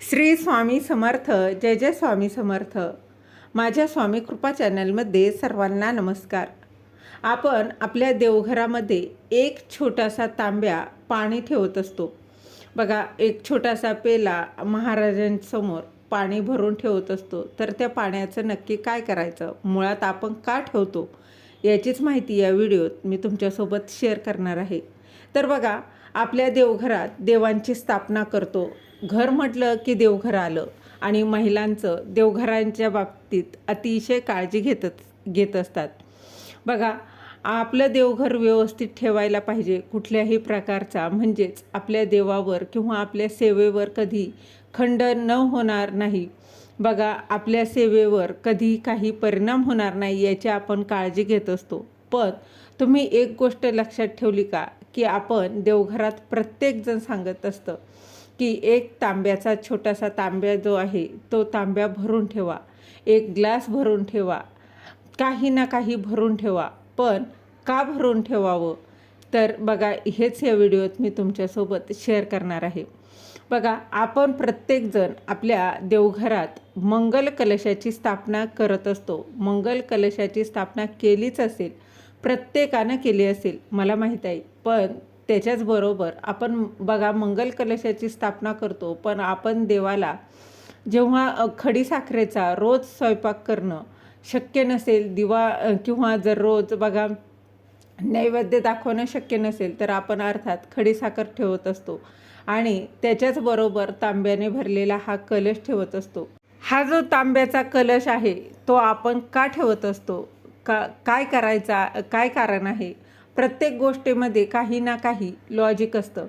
श्री स्वामी समर्थ. जय जय स्वामी समर्थ. माझ्या स्वामी कृपा चॅनलमध्ये सर्वांना नमस्कार. आपण आपल्या देवघरामध्ये एक छोटासा तांब्या पाणी ठेवत असतो बघा. एक छोटासा पेला महाराजांसमोर पाणी भरून ठेवत असतो. तर त्या पाण्याचं नक्की काय करायचं, मुळात आपण का ठेवतो, याचीच माहिती या व्हिडिओत मी तुमच्यासोबत शेअर करणार आहे. तर बघा, आपल्या देवघरात देवांची स्थापना करतो. घर म्हटलं की देवघर आलं आणि महिलांचं देवघरांच्या बाबतीत अतिशय काळजी घेत असतात. बघा, आपलं देवघर व्यवस्थित ठेवायला पाहिजे. कुठल्याही प्रकारचा म्हणजेच आपल्या देवावर किंवा आपल्या सेवेवर कधी खंड न होणार नाही. बघा, आपल्या सेवेवर कधी काही परिणाम होणार नाही याची आपण काळजी घेत असतो. पण तुम्ही एक गोष्ट लक्षात ठेवली का, की आपण देवघरात प्रत्येकजण सांगत असतं की एक तांब्याचा छोटासा तांब्या जो आहे तो तांब्या भरून ठेवा, एक ग्लास भरून ठेवा, काही ना काही भरून ठेवा. पण का भरून ठेवावं, तर बघा हेच या व्हिडिओत मी तुमच्यासोबत शेअर करणार आहे. बघा, आपण प्रत्येकजण आपल्या देवघरात मंगल कलशाची स्थापना करत असतो. मंगल कलशाची स्थापना केलीच असेल, प्रत्येकानं केली असेल मला माहीत आहे. पण त्याच्याचबरोबर आपण बघा मंगल कलशाची स्थापना करतो, पण आपण देवाला जेव्हा खडीसाखरेचा रोज स्वयंपाक करणं शक्य नसेल, दिवा किंवा जर रोज बघा नैवेद्य दाखवणं शक्य नसेल, तर आपण अर्थात खडीसाखर ठेवत असतो आणि त्याच्याचबरोबर तांब्याने भरलेला हा कलश ठेवत असतो. हा जो तांब्याचा कलश आहे तो आपण का ठेवत असतो, काय करायचा, काय कारण आहे. प्रत्येक गोष्टीमध्ये काही ना काही लॉजिक असतं.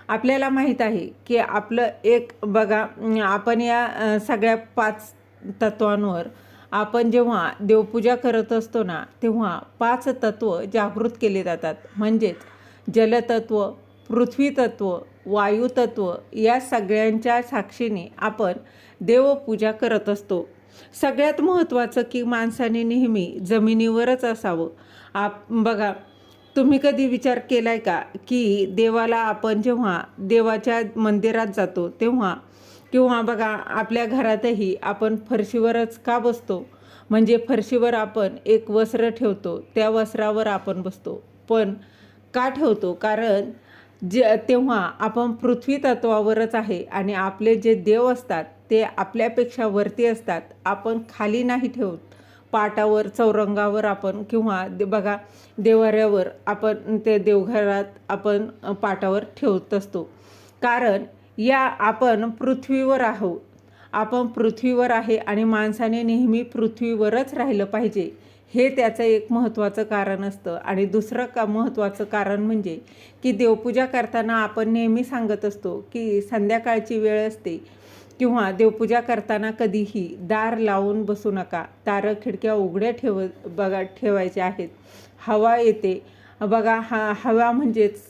आपल्याला माहीत आहे की आपलं एक बघा, आपण या सगळ्या 5 तत्वांवर आपण जेव्हा देवपूजा करत असतो ना, तेव्हा 5 तत्व जागृत केले जातात. म्हणजेच जलतत्व, पृथ्वी तत्व, वायू तत्व या सगळ्यांच्या साक्षीने आपण देवपूजा करत असतो. सगळ्यात महत्त्वाचं की माणसाने नेहमी जमिनीवरच असावं. बघा, तुम्ही कधी विचार केला आहे का की देवाला आपण जेव्हा देवाच्या मंदिरात जातो तेव्हा किंवा बघा आपल्या घरातही आपण फरशीवरच का बसतो, म्हणजे फरशीवर आपण एक वस्त्र ठेवतो, त्या वस्त्रावर आपण बसतो. पण का ठेवतो, कारण तेव्हा आपण पृथ्वी तत्वावरच आहे आणि आपले जे देव असतात ते आपल्यापेक्षा वरती असतात. आपण खाली नाही ठेवत, पाटावर चौरंगावर आपण किंवा बघा देवाऱ्यावर आपण ते देवघरात आपण पाटावर ठेवत असतो. कारण या आपण पृथ्वीवर आहोत, आपण पृथ्वीवर आहे आणि माणसाने नेहमी पृथ्वीवरच राहिलं पाहिजे, हे त्याचं एक महत्त्वाचं कारण असतं. आणि दुसरं महत्त्वाचं कारण म्हणजे की देवपूजा करताना आपण नेहमी सांगत असतो की संध्याकाळची वेळ असते किंवा देवपूजा करताना कधीही दार लावून बसू नका. दारं खिडक्या उघड्या ठेवायच्या आहेत. हवा येते बघा, हवा म्हणजेच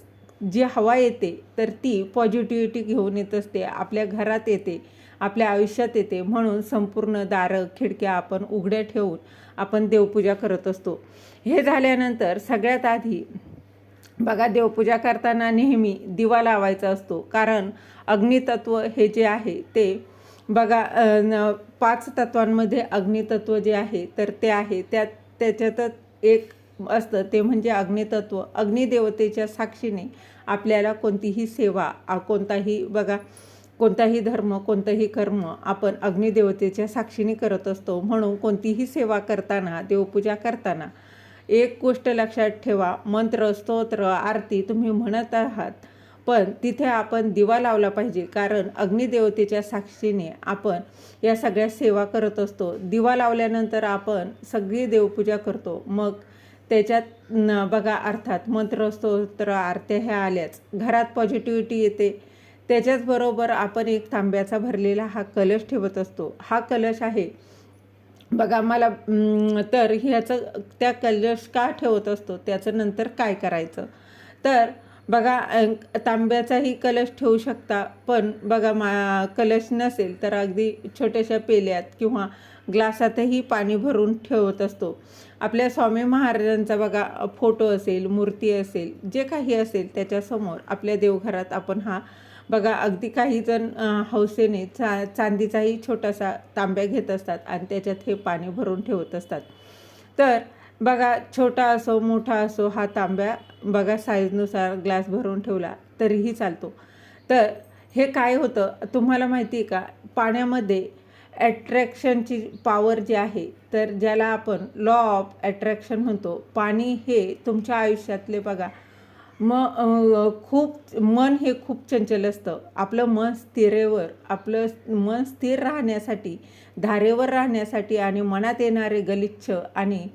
जी हवा येते तर ती पॉझिटिव्हिटी घेऊन येत असते, आपल्या घरात येते, आपल्या आयुष्यात येते. म्हणून संपूर्ण दारं खिडक्या आपण उघड्या ठेवून आपण देवपूजा करत असतो. हे झाल्यानंतर सगळ्यात आधी बघा देवपूजा करताना नेहमी दिवा लावायचा असतो. कारण अग्नितत्व हे जे आहे ते बघा 5 तत्वांमध्ये अग्नितत्व जे आहे तर ते आहे त्याच्यातच एक असतं, ते म्हणजे अग्नितत्व. अग्निदेवतेच्या साक्षीने आपल्याला कोणतीही सेवा, कोणताही धर्म, कोणतंही कर्म आपण अग्निदेवतेच्या साक्षीने करत असतो. म्हणून कोणतीही सेवा करताना, देवपूजा करताना एक गोष्ट लक्षात ठेवा, मंत्र, स्तोत्र, आरती तुम्ही म्हणत आहात, पण तिथे आपण दिवा लावला पाहिजे. कारण अग्निदेवतेच्या साक्षीने आपण या सगळ्या सेवा करत असतो. दिवा लावल्यानंतर आपण सगळी देवपूजा करतो. मग त्याच्यात बघा अर्थात मंत्र, स्तोत्र, आरत्या ह्या आल्याच, घरात पॉझिटिव्हिटी येते. त्याच्याचबरोबर आपण एक तांब्याचा भरलेला हा कलश ठेवत असतो. हा कलश आहे बघा, मला तर ह्याचं त्या कलश का ठेवत असतो त्याचं नंतर काय करायचं. तर बघा तांब्याचाही कलश ठेवू शकता, पण बघा कलश नसेल तर अगदी छोट्याशा पेल्यात किंवा ग्लासातही पाणी भरून ठेवत असतो. आपल्या स्वामी महाराजांचा बघा फोटो असेल, मूर्ती असेल, जे काही असेल त्याच्यासमोर आपल्या देवघरात आपण हा बघा अगदी काही जण हौसेने चांदीचाही छोटासा तांब्या घेत असतात आणि त्याच्यात हे पाणी भरून ठेवत असतात. तर बघा छोटा असो मोठा असो हा तांब्या बघा साईजनुसार ग्लास भरून ठेवला तरीही चालतो. तर हे काय होतं तुम्हाला माहिती आहे का, पाण्यामध्ये ॲट्रॅक्शनची पॉवर जी आहे, तर ज्याला आपण लॉ ऑफ ॲट्रॅक्शन म्हणतो. पाणी हे तुमच्या आयुष्यातले बघा खूप मन हे खूप चंचल असतं. आपलं आपलं मन स्थिर राहण्यासाठी, धारेवर राहण्यासाठी आणि मनात येणारे गलिच्छ आणि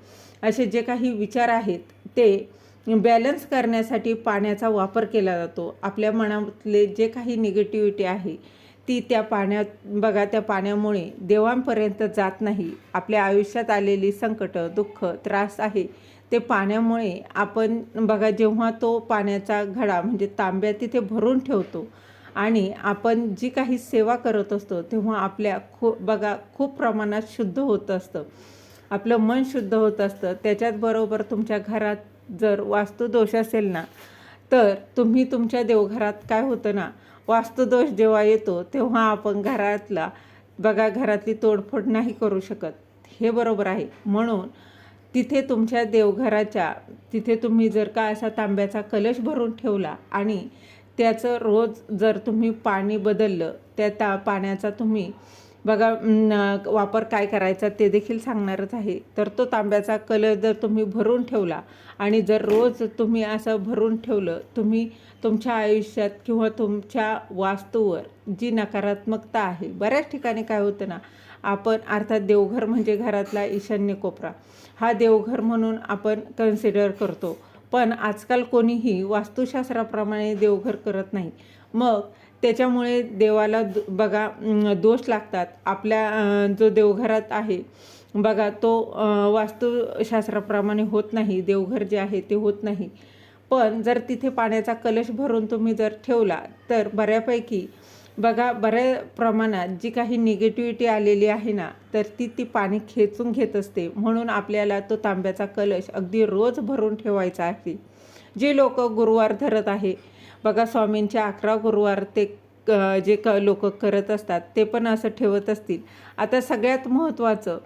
असे जे काही विचार आहेत ते बॅलन्स करण्यासाठी पाण्याचा वापर केला जातो. आपल्या मनातले जे काही निगेटिव्हिटी आहे ती त्या त्या पाण्यामुळे देवांपर्यंत जात नाही. आपल्या आयुष्यात आलेली संकटं, दुःख, त्रास आहे ते पाण्यामुळे आपण बघा जेव्हा तो पाण्याचा घडा म्हणजे तांब्या तिथे भरून ठेवतो आणि आपण जी काही सेवा करत असतो तेव्हा आपल्या खूप प्रमाणात शुद्ध होत असतं. आपलं मन शुद्ध होत असतं. त्याच्याचबरोबर तुमच्या घरात जर वास्तुदोष असेल ना, तर तुम्ही तुमच्या देवघरात काय होतं ना, वास्तुदोष जेव्हा येतो तेव्हा आपण घरातली तोडफोड नाही करू शकत. हे बरोबर आहे. म्हणून तिथे तुमच्या देवघराच्या तिथे तुम्ही जर का असा तांब्याचा कलश भरून ठेवला आणि त्याचं रोज जर तुम्ही पाणी बदललं, त्या पाण्याचा तुम्ही वापर काय करायचा ते देखील सांगणारच आहे. तर तो तांब्याचा कलश जर तुम्ही भरून ठेवला आणि जर रोज तुम्ही असं भरून ठेवलं, तुम्ही तुमच्या आयुष्यात किंवा तुमच्या वास्तूवर जी नकारात्मकता आहे, बऱ्याच ठिकाणी काय होतं ना, आपण अर्थात देवघर म्हणजे घरातला ईशान्य कोपरा हा देवघर म्हणून आपण कन्सिडर करतो. पण आजकाल कोणीही वास्तुशास्त्राप्रमाणे देवघर करत नाही. मग त्याच्यामुळे देवाला दोष लागतात. आपल्या जो देवघरात आहे बघा तो वास्तुशास्त्राप्रमाणे होत नाही, देवघर जे आहे ते होत नाही. पण जर तिथे पाण्याचा कलश भरून तुम्ही जर ठेवला तर बऱ्यापैकी बऱ्या प्रमाणात जी काही निगेटिव्हिटी आलेली आहे ना, तर ती पाणी खेचून घेत असते. म्हणून आपल्याला तो तांब्याचा कलश अगदी रोज भरून ठेवायचा आहे. जे लोक गुरुवार धरत आहे स्वामींचे 11 गुरुवार ते लोक करत असतात ते पण असं ठेवत असतील. आता सगळ्यात महत्त्वाचं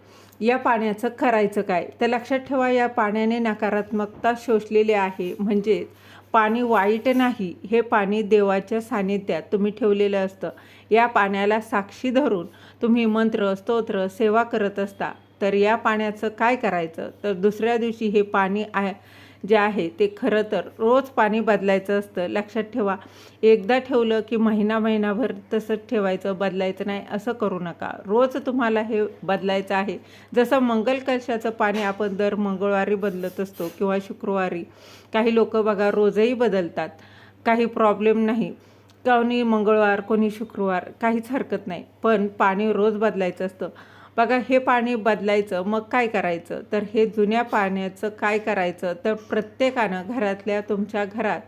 या पाण्याचं करायचं काय, तर लक्षात ठेवा या पाण्याने नकारात्मकता शोषलेली आहे. म्हणजे पाणी वाईट नाही, हे पाणी देवाच्या सानिध्यात तुम्ही ठेवलेलं असतं. या पाण्याला साक्षी धरून तुम्ही मंत्र, स्तोत्र, सेवा करत असता. तर या पाण्याचं काय करायचं, तर दुसऱ्या दिवशी हे पाणी जे आहे ते खरं तर रोज पाणी बदलायचं असतं. लक्षात ठेवा, एकदा ठेवलं की महिनाभर तसंच ठेवायचं, बदलायचं नाही असं करू नका. रोज तुम्हाला हे बदलायचं आहे. जसं मंगल कलशाचं पाणी आपण दर मंगळवारी बदलत असतो किंवा शुक्रवारी, काही लोक रोजही बदलतात, काही प्रॉब्लेम नाही. कोणी मंगळवार कोणी शुक्रवार काहीच हरकत नाही, पण पाणी रोज बदलायचं असतं. हे पाणी बदलायचं मग काय करायचं, तर हे जुन्या पाण्याचं काय करायचं, तर प्रत्येकानं तुमच्या घरात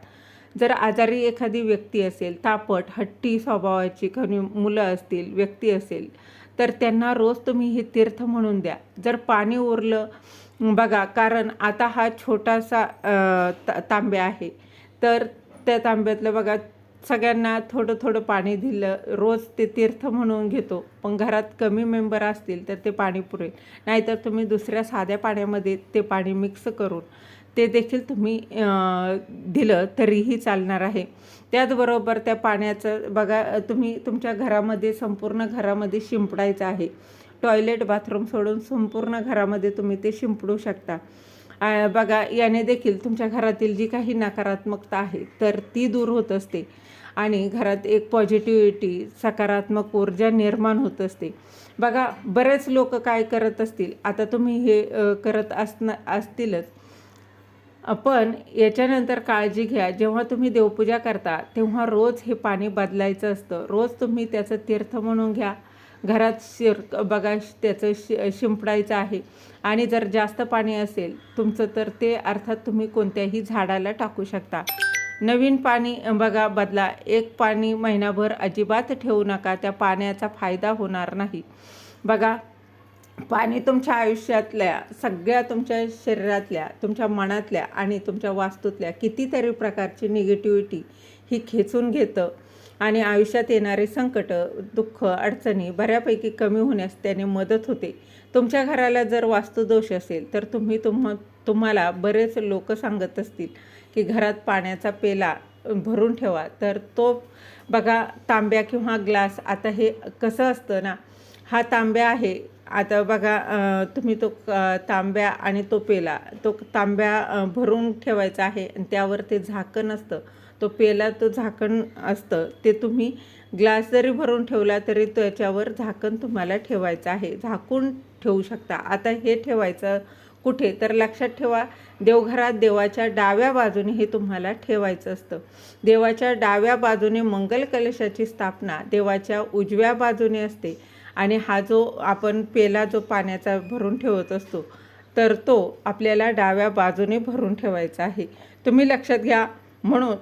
जर आजारी एखादी व्यक्ती असेल, तापट हट्टी स्वभावाची कोणी मुलं असतील, व्यक्ती असेल, तर त्यांना रोज तुम्ही हे तीर्थ म्हणून द्या. जर पाणी उरलं कारण आता हा छोटासा तांब्या आहे, तर त्या तांब्यातलं सगळ्यांना थोडं थोडं पाणी दिलं, रोज ते तीर्थ म्हणून घेतो. पण घरात कमी मेंबर असतील तर ते पाणी पुरेल. नाहीतर तुम्ही दुसऱ्या साध्या पाण्यामध्ये ते पाणी मिक्स करून ते देखील तुम्ही दिलं तरीही चालणार आहे. त्याचबरोबर त्या पाण्याचं तुम्ही तुमच्या घरामध्ये संपूर्ण घरामध्ये शिंपडायचं आहे. टॉयलेट बाथरूम सोडून संपूर्ण घरामध्ये तुम्ही ते शिंपडू शकता. याने देखील तुमच्या घरातील जी काही नकारात्मकता आहे तर ती दूर होत असते आणि घरात एक पॉझिटिव्हिटी, सकारात्मक ऊर्जा निर्माण होत असते. बरेच लोक काय करत असतील, आता तुम्ही हे करत असतीलच, पण याच्यानंतर काळजी घ्या. जेव्हा तुम्ही देवपूजा करता तेव्हा रोज हे पाणी बदलायचं असतं. रोज तुम्ही त्याचं तीर्थ म्हणून घ्या. घरात त्याचं शिंपडायचं आहे. आणि जर जास्त पाणी असेल तुमचं तर ते अर्थात तुम्ही कोणत्याही झाडाला टाकू शकता. नवीन पाणी बदला. एक पाणी महिनाभर अजिबात ठेवू नका, त्या पाण्याचा फायदा होणार नाही. पाणी तुमच्या आयुष्यातल्या सगळ्या, तुमच्या शरीरातल्या, तुमच्या मनातल्या आणि तुमच्या वास्तूतल्या कितीतरी प्रकारची निगेटिव्हिटी ही खेचून घेतं. आणि आयुष्यात येणारे संकट, दुःख, अडचणी बऱ्यापैकी कमी होण्यास त्याने मदत होते. तुमच्या घराला जर वास्तुदोष असेल तर तुम्हाला बरेच लोक सांगत असतील की घरात पाण्याचा पेला भरून ठेवा. तर तो बघा तांब्या किंवा ग्लास, आता हे कसं असतं ना, हा तांब्या आहे. आता बघा तुम्ही तो तांब्या आणि तो पेला, तो तांब्या भरून ठेवायचा आहे आणि त्यावर ते झाकण असतं. तो पेला तो झाकण असतं ते तुम्ही ग्लास जरी भरून ठेवला तरी त्याच्यावर झाकण तुम्हाला ठेवायचं आहे. झाकून ठेवू शकता. आता हे ठेवायचं कुठे तर लक्षात ठेवा, देवघरात देवाच्या डाव्या बाजूने हे तुम्हाला ठेवायचं असतं. देवाच्या डाव्या बाजूने मंगल कलशाची स्थापना देवाच्या उजव्या बाजूने असते आणि हा जो आपण पेला जो पाण्याचा भरून ठेवत असतो तर तो आपल्याला डाव्या बाजूने भरून ठेवायचा आहे. तुम्ही लक्षात घ्या. म्हणून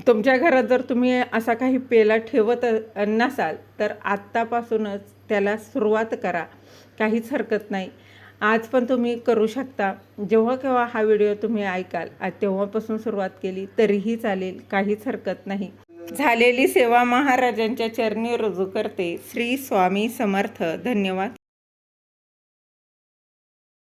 तुमच्या घरात जर तुम्ही असा काही पेला ठेवत नसाल तर आत्तापासूनच त्याला सुरुवात करा. काहीच हरकत नाही. आज पण तुम्ही करू शकता. जेव्हा केव्हा हा व्हिडिओ तुम्ही ऐकाल तेव्हापासून सुरुवात केली तरीही चालेल, काहीच हरकत नाही. झालेली सेवा महाराजांच्या चरणी रुजू करते. श्री स्वामी समर्थ. धन्यवाद.